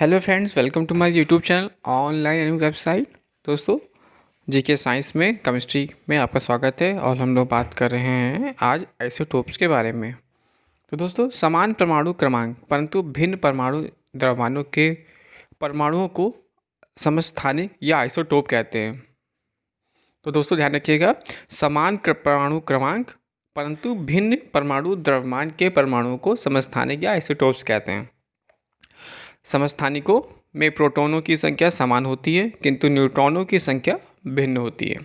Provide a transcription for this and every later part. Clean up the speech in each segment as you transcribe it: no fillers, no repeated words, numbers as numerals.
Hello friends, welcome to my YouTube channel online and website. दोस्तों, GK science में chemistry में आपका स्वागत है और हम लोग बात कर रहे हैं आज आइसोटोप्स के बारे में। तो दोस्तों, समान परमाणु क्रमांक परंतु भिन्न परमाणु द्रव्यमानों के परमाणुओं को समस्थानिक या आइसोटोप कहते हैं। तो दोस्तों ध्यान रखिएगा, समान परमाणु क्रमांक परंतु भिन्न परमाणु द्रव्यमान के परमाणुओं को समस्थानिक या आइसोटोप्स कहते हैं। समस्थानिकों में प्रोटॉनों की संख्या समान होती है किंतु न्यूट्रॉनों की संख्या भिन्न होती है।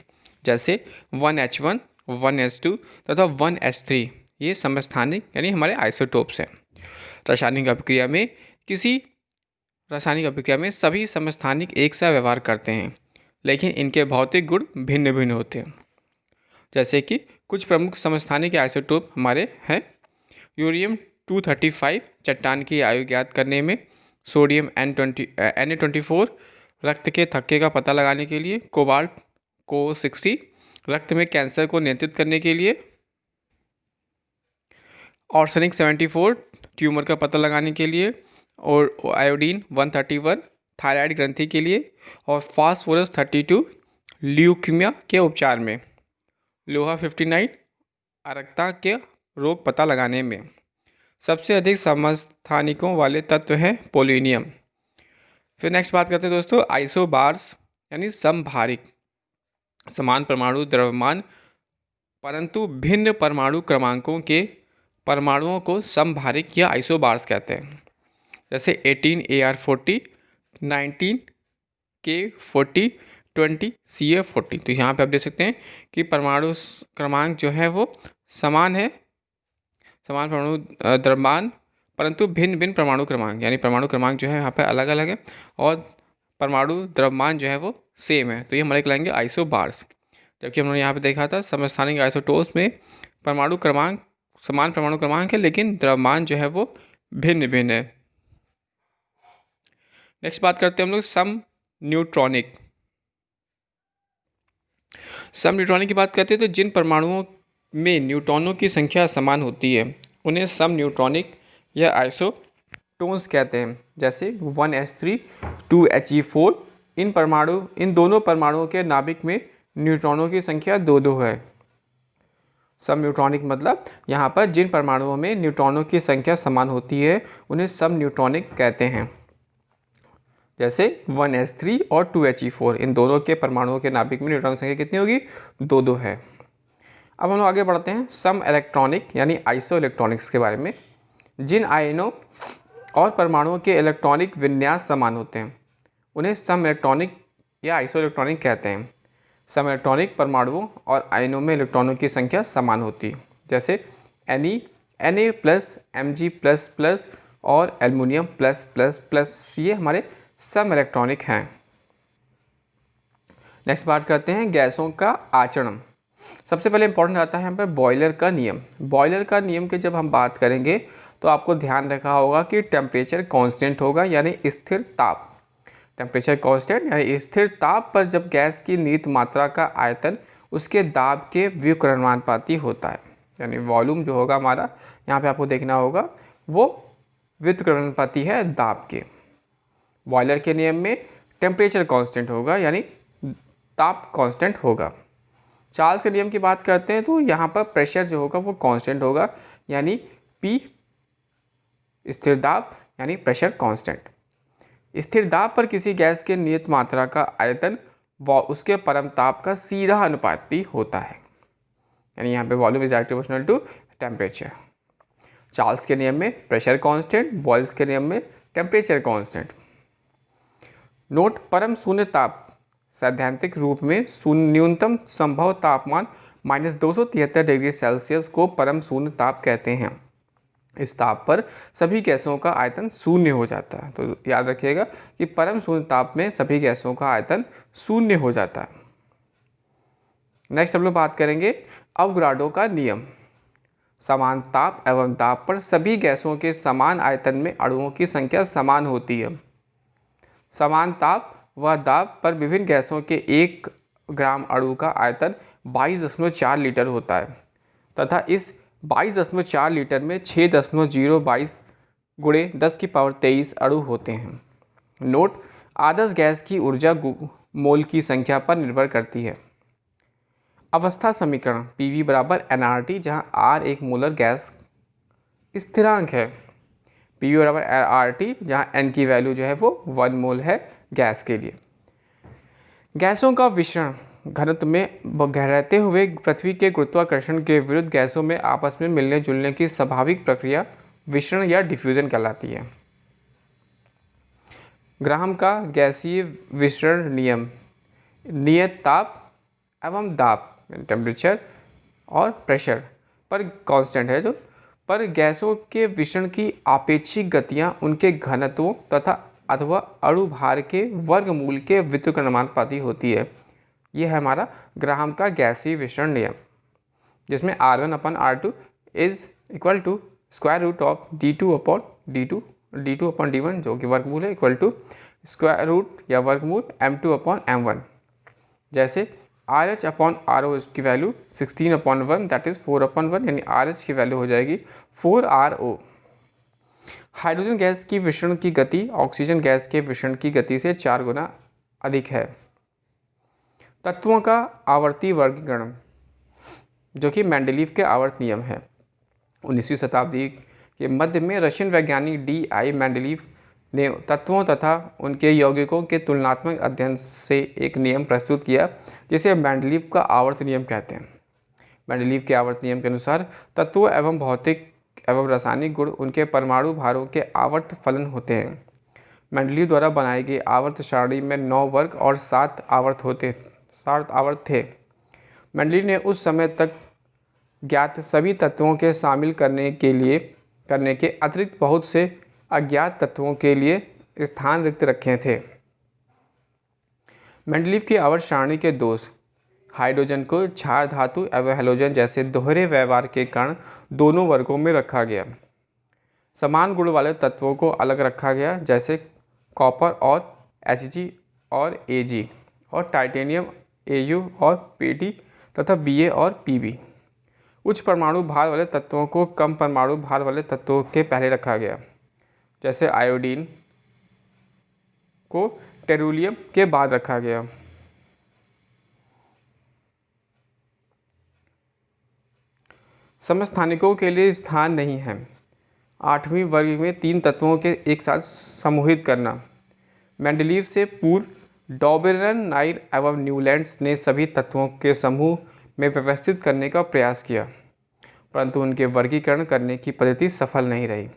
जैसे 1H1, 1S2 तथा 1S3 ये समस्थानिक यानी हमारे आइसोटोप्स हैं। रासायनिक अभिक्रिया में सभी समस्थानिक एक सा व्यवहार करते हैं, लेकिन इनके भौतिक गुण भिन्न भिन्न होते हैं। जैसे कि कुछ प्रमुख समस्थानिक आइसोटोप हमारे हैं। यूरेनियम 235 चट्टान की आयु ज्ञात करने में, सोडियम Na24 रक्त के थक्के का पता लगाने के लिए, कोबाल्ट Co60 रक्त में कैंसर को नियंत्रित करने के लिए, आर्सेनिक 74 ट्यूमर का पता लगाने के लिए, और आयोडीन 131 थायराइड ग्रंथि के लिए, और फास्फोरस 32 ल्यूकीमिया के उपचार में, लोहा 59 अरक्ता के रोग पता लगाने में। सबसे अधिक समस्थानिकों वाले तत्व हैं पोलोनियम। फिर नेक्स्ट बात करते हैं दोस्तों आइसोबार्स यानी समभारिक, समान परमाणु द्रव्यमान परंतु भिन्न परमाणु क्रमांकों के परमाणुओं को समभारिक या आइसोबार्स कहते हैं। जैसे 18Ar40, 19K40, 20Ca40। तो यहाँ पे आप देख सकते हैं कि परमाणु क्रमांक जो है वो समान है, समान परमाणु द्रव्यमान परंतु भिन्न भिन्न परमाणु क्रमांक, यानी परमाणु क्रमांक जो है यहाँ पे अलग अलग है और परमाणु द्रव्यमान जो है वो सेम है। तो ये हमारे कहलाएंगे आइसोबार्स। जबकि हमने यहाँ पे देखा था समस्थानिक आइसोटोप्स में परमाणु क्रमांक समान परमाणु क्रमांक है लेकिन द्रव्यमान जो है वो भिन्न भिन्न है। नेक्स्ट बात करते हैं हम लोग सम न्यूट्रॉनिक की बात करते हैं। तो जिन परमाणुओं में न्यूट्रॉनों की संख्या समान होती है उन्हें सम न्यूट्रॉनिक या आइसोटोन्स कहते हैं। जैसे 1S3, 2He4। इन दोनों परमाणुओं के नाभिक में न्यूट्रॉनों की संख्या 2-2 है। सम न्यूट्रॉनिक मतलब यहाँ पर जिन परमाणुओं में न्यूट्रॉनों की संख्या समान होती है उन्हें सम न्यूट्रॉनिक कहते हैं। जैसे 1S3 और 2He4 इन दोनों के परमाणुओं के नाभिक में न्यूट्रॉन की संख्या कितनी होगी? 2-2 है। अब हम लोग आगे बढ़ते हैं सम इलेक्ट्रॉनिक यानी आइसो इलेक्ट्रॉनिक्स के बारे में। जिन आयनों और परमाणुओं के इलेक्ट्रॉनिक विन्यास समान होते हैं उन्हें सम इलेक्ट्रॉनिक या आइसो इलेक्ट्रॉनिक कहते हैं। सम इलेक्ट्रॉनिक परमाणुओं और आयनों में इलेक्ट्रॉनों की संख्या समान होती है। जैसे Na+, Mg++ और एल्युमिनियम +++, ये हमारे सम इलेक्ट्रॉनिक हैं। नेक्स्ट बात करते हैं गैसों का आचरण। सबसे पहले इंपॉर्टेंट आता है यहाँ पर बॉयलर का नियम। बॉयलर का नियम की जब हम बात करेंगे तो आपको ध्यान रखा होगा कि टेम्परेचर कांस्टेंट होगा यानी स्थिर ताप। टेम्परेचर कांस्टेंट यानी स्थिर ताप पर जब गैस की नियत मात्रा का आयतन उसके दाब के व्युत्क्रमानुपाती होता है, यानी वॉल्यूम जो होगा हमारा यहाँ पे आपको देखना होगा वो व्युत्क्रमानुपाती है दाब के। बॉयलर के नियम में टेम्परेचर कांस्टेंट होगा यानी ताप कांस्टेंट होगा। चार्ल्स के नियम की बात करते हैं तो यहाँ पर प्रेशर जो होगा वो कांस्टेंट होगा यानी P स्थिर दाब यानी प्रेशर कांस्टेंट। स्थिर दाब पर किसी गैस के नियत मात्रा का आयतन व उसके परम ताप का सीधा अनुपाती होता है, यानी यहाँ पे volume is directly proportional to temperature. Charles के नियम में प्रेशर कांस्टेंट, बॉयल्स के नियम में टेम्परेचर कांस्टेंट। नोट: परम शून्य ताप सैद्धांतिक रूप में न्यूनतम संभव तापमान -273 डिग्री सेल्सियस को परम शून्य ताप कहते हैं। इस ताप पर सभी गैसों का आयतन शून्य हो जाता है। तो याद रखिएगा कि परम शून्य ताप में सभी गैसों का आयतन शून्य हो जाता है। नेक्स्ट हम लोग बात करेंगे अवोगाड्रो का नियम। समान ताप एवं दाब पर सभी गैसों के समान आयतन में अणुओं की संख्या समान होती है। समान ताप व दाब पर विभिन्न गैसों के 1 ग्राम अणु का आयतन 22.4 लीटर होता है तथा इस 22.4 लीटर में 6.022 × 10⁻23 अणु होते हैं। नोट, आदर्श गैस की ऊर्जा मोल की संख्या पर निर्भर करती है। अवस्था समीकरण PV बराबर nRT, जहाँ R एक मोलर गैस स्थिरांक है। PV बराबर RT, जहाँ N की वैल्यू जो है वो 1 मोल है गैस के लिए। गैसों का विषण घनत्व में रहते हुए पृथ्वी के गुरुत्वाकर्षण के विरुद्ध गैसों में आपस में मिलने जुलने की स्वाभाविक प्रक्रिया विषण या डिफ्यूजन कहलाती है। ग्राहम का गैसीय विषण नियम नियत ताप एवं दाब टेम्परेचर और प्रेशर पर कांस्टेंट है, जो पर गैसों के विषण की आपेक्षिक गतियां उनके घनत्वों तथा अथवा अणु भार के वर्गमूल के व्युत्क्रमानुपाती होती है। यह है हमारा ग्राहम का गैसीय विषण नियम, जिसमें R1/R2 is equal to square root of d2/d1 जो कि वर्गमूल है, इक्वल टू स्क्वायर रूट या वर्गमूल m2/m1। जैसे RH/RO की वैल्यू 16/1 दैट इज 4/1, यानी RH की वैल्यू हो जाएगी 4RO। हाइड्रोजन गैस की विषण की गति ऑक्सीजन गैस के विषण की गति से 4 गुना अधिक है। तत्वों का आवर्ती वर्गीकरण, जो कि मेंडलीव के आवर्त नियम है। 19वीं शताब्दी के मध्य में रशियन वैज्ञानिक D.I. मेंडलीव ने तत्वों तथा उनके यौगिकों के तुलनात्मक अध्ययन से एक नियम प्रस्तुत किया, जिसे मेंडलीव का आवर्त नियम कहते हैं। मेंडलीव के आवर्त नियम के अनुसार तत्वों एवं भौतिक एवं रासायनिक गुण उनके परमाणु भारों के आवर्त फलन होते हैं। मेंडलीव द्वारा बनाई गई आवर्त सारणी में 9 वर्ग और 7 आवर्त थे। मेंडलीव ने उस समय तक ज्ञात सभी तत्वों के शामिल करने के अतिरिक्त बहुत से अज्ञात तत्वों के लिए स्थान रिक्त रखे थे। मेंडलीव की आवर्त सारणी के दोष: हाइड्रोजन को क्षार धातु एवं हैलोजन जैसे दोहरे व्यवहार के कारण दोनों वर्गों में रखा गया। समान गुण वाले तत्वों को अलग रखा गया, जैसे कॉपर और Hg और Ag, और टाइटेनियम Au और Pd तथा Ba और Pb। उच्च परमाणु भार वाले तत्वों को कम परमाणु भार वाले तत्वों के पहले रखा गया, जैसे आयोडीन को टेरुलियम के बाद रखा गया। समस्थानिकों के लिए स्थान नहीं है। 8वीं वर्ग में 3 तत्वों के एक साथ समूहित करना। मेंडलीव से पूर्व डॉबेरन, नायर एवं न्यूलैंड्स ने सभी तत्वों के समूह में व्यवस्थित करने का प्रयास किया, परंतु उनके वर्गीकरण करने की पद्धति सफल नहीं रही।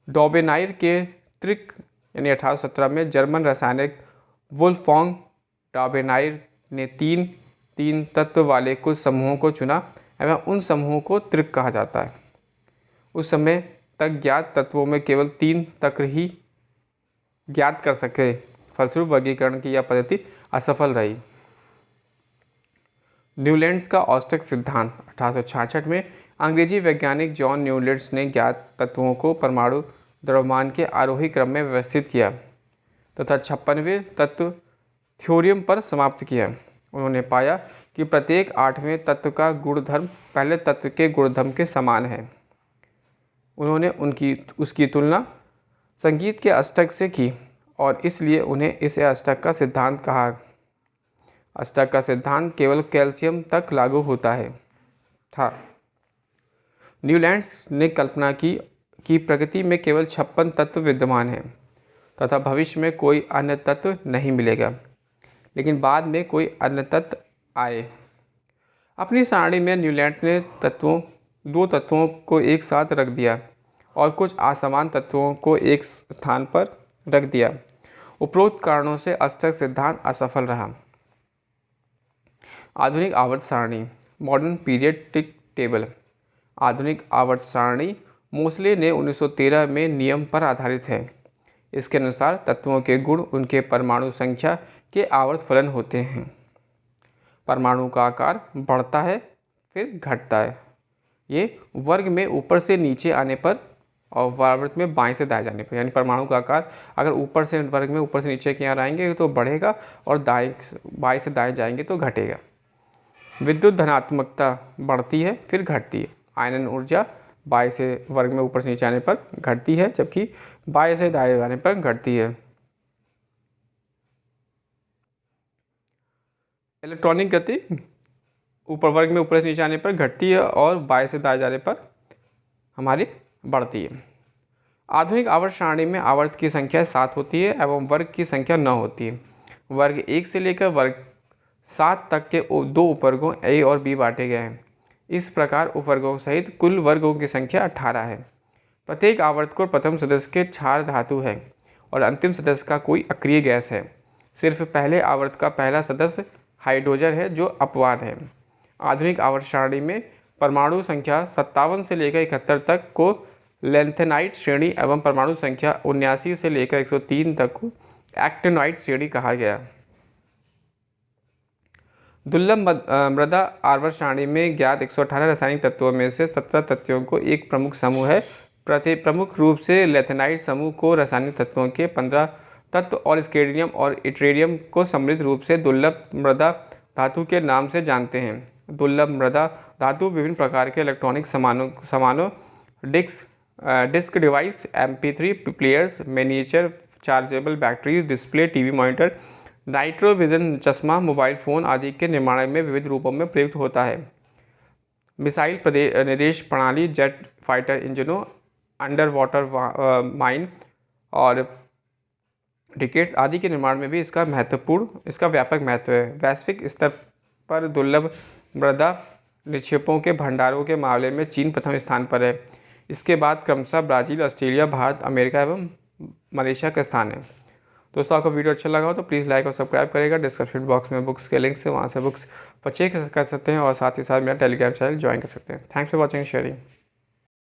डॉबेनायर के त्रिक यानी 1817 में जर्मन रासायनिक वुल्फगांग डॉबेनायर ने 3 तत्व वाले कुछ समूहों को चुना एवं उन समूहों को त्रिक कहा जाता है। उस समय तक ज्ञात तत्वों में केवल 3 तक ही ज्ञात कर सके, फलस्वरूप वर्गीकरण की यह पद्धति असफल रही। न्यूलैंड्स का औष्टक सिद्धांत 1866 में अंग्रेजी वैज्ञानिक जॉन न्यूलैंड्स ने ज्ञात तत्वों को परमाणु द्रव्यमान के आरोही क्रम में व्यवस्थित किया तथा 56वें तत्व थ्योरम पर समाप्त किया। उन्होंने पाया कि प्रत्येक 8वें तत्व का गुणधर्म पहले तत्व के गुणधर्म के समान है। उन्होंने उसकी तुलना संगीत के अष्टक से की और इसलिए उन्हें इसे अष्टक का सिद्धांत कहा। अष्टक का सिद्धांत केवल कैल्शियम तक लागू होता था। न्यूलैंड्स ने कल्पना की कि प्रकृति में केवल 56 तत्व विद्यमान हैं तथा भविष्य में कोई अन्य तत्व नहीं मिलेगा, लेकिन बाद में कोई अन्य तत्व आए। अपनी सारणी में न्यूलैंड ने 2 तत्वों को एक साथ रख दिया और कुछ असमान तत्वों को एक स्थान पर रख दिया। उपरोक्त कारणों से अष्टक सिद्धांत असफल रहा। आधुनिक आवर्त सारणी मॉडर्न पीरियडिक टेबल। आधुनिक आवर्त सारणी मोसले ने 1913 में नियम पर आधारित है। इसके अनुसार तत्वों के गुण उनके परमाणु संख्या के आवर्त फलन होते हैं। परमाणु का आकार बढ़ता है फिर घटता है। ये वर्ग में ऊपर से नीचे आने पर और आवर्त में बाएं से दाएं जाने पर, यानी परमाणु का आकार अगर ऊपर से वर्ग में ऊपर से नीचे की ओर आएंगे तो बढ़ेगा और बाएं से दाएं जाएंगे तो घटेगा। विद्युत धनात्मकता बढ़ती है फिर घटती है। आयनन ऊर्जा बाएं से वर्ग में ऊपर से नीचे आने पर घटती है, जबकि बाएं से दाएं जाने पर घटती है। इलेक्ट्रॉनिक गति ऊपर वर्ग में ऊपर से नीचे आने पर घटती है और बाएं से दाएं जाने पर हमारी बढ़ती है। आधुनिक आवर्त सारणी में आवर्त की संख्या 7 होती है एवं वर्ग की संख्या 9 होती है। वर्ग 1 से लेकर वर्ग 7 तक के 2 उपवर्गों ए और बी बांटे गए हैं। इस प्रकार उपवर्गों सहित कुल वर्गों की संख्या 18 है। प्रत्येक आवर्त को प्रथम सदस्य के क्षार धातु है और अंतिम सदस्य का कोई अक्रिय गैस है। सिर्फ पहले आवर्त का पहला सदस्य हाइड्रोजन है जो अपवाद है। आधुनिक आवर्त सारणी में परमाणु संख्या 57 से लेकर 71 तक को लेंथेनाइट श्रेणी एवं परमाणु संख्या 79 से लेकर 103 तक को एक्टिनोइड श्रेणी कहा गया। दुर्लभ मृदा आवर्त सारणी में ज्ञात 118 रासायनिक तत्वों में से 17 तत्वों को एक प्रमुख समूह है। प्रमुख रूप से लेथेनाइट समूह को रासायनिक तत्वों के 15 तत्व और स्केडियम और इट्रेडियम को सम्मिलित रूप से दुर्लभ मृदा धातु के नाम से जानते हैं। दुर्लभ मृदा धातु विभिन्न प्रकार के इलेक्ट्रॉनिक सामानों disc device, MP3 players, miniature chargeable batteries, display, TV monitor, night vision चश्मा, मोबाइल फ़ोन आदि के निर्माण में विविध रूपों में प्रयुक्त होता है। मिसाइल निर्देश प्रणाली, जेट फाइटर इंजनों, अंडर वाटर माइन और रिकेट्स आदि के निर्माण में भी इसका व्यापक महत्व है। वैश्विक स्तर पर दुर्लभ मृदा निक्षेपों के भंडारों के मामले में चीन प्रथम स्थान पर है। इसके बाद क्रमशः ब्राज़ील, ऑस्ट्रेलिया, भारत, अमेरिका एवं मलेशिया का स्थान है। दोस्तों, आपको वीडियो अच्छा लगा हो तो प्लीज़ लाइक और सब्सक्राइब करेगा। डिस्क्रिप्शन बॉक्स में बुक्स के लिंक से वहाँ से बुक्स परचेज कर सकते हैं और साथ ही साथ मेरा टेलीग्राम चैनल ज्वाइन कर सकते हैं। Thanks for watching sharing.